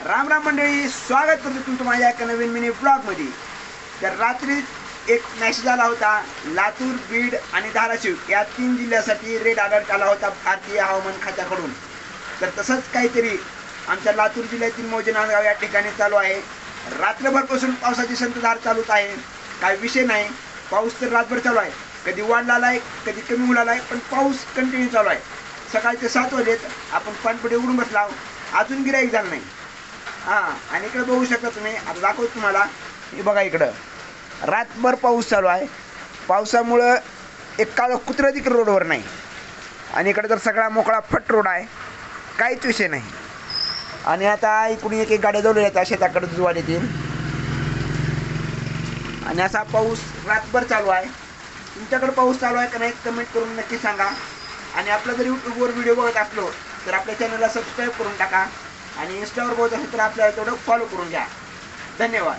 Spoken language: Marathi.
राम राम मंडळी, स्वागत करतो तुमचं माझ्या एका नवीन मिनी ब्लॉगमध्ये। तर रात्री एक मेसेज आला होता, लातूर, बीड आणि धाराशिव या 3 जिल्ह्यासाठी रेड अलर्ट आला होता भारतीय हवामान खात्याकडून। तर तसंच काहीतरी आमच्या लातूर जिल्ह्यातील मौजे नांदगाव या ठिकाणी चालू आहे। रात्रभरपासून पावसाची संततधार चालूच आहे, काही विषय नाही। पाऊस तर रातभर चालू आहे, कधी वाढला आहे कधी कमी होणार आहे, पण पाऊस कंटिन्यू चालू आहे। सकाळचे 7 वाजलेत, आपण पाणपट्टी उघडून बसला, अजून गिऱ्हाईक झालं नाही। आणि इकडे बघू शकता तुम्ही, आता दाखवतो तुम्हाला। हे बघा, इकडं रातभर पाऊस चालू आहे। पावसामुळं एक काळं कुत्रं देखील रोडवर नाही, आणि इकडे तर सगळा मोकळा फट रोड आहे, काहीच विषय नाही। आणि आता इकडून एक गाड्या जवळ येतात शेताकडे जुवार येतील, आणि असा पाऊस रातभर चालू आहे। तुमच्याकडे पाऊस चालू आहे का नाही कमेंट करून नक्की सांगा। आणि आपला जर यूट्यूबवर व्हिडिओ बघत असलो तर आपल्या चॅनलला सबस्क्राईब करून टाका, आणि इंस्टावर बघत असेल तर आपल्याला तेवढं फॉलो करून घ्या। धन्यवाद।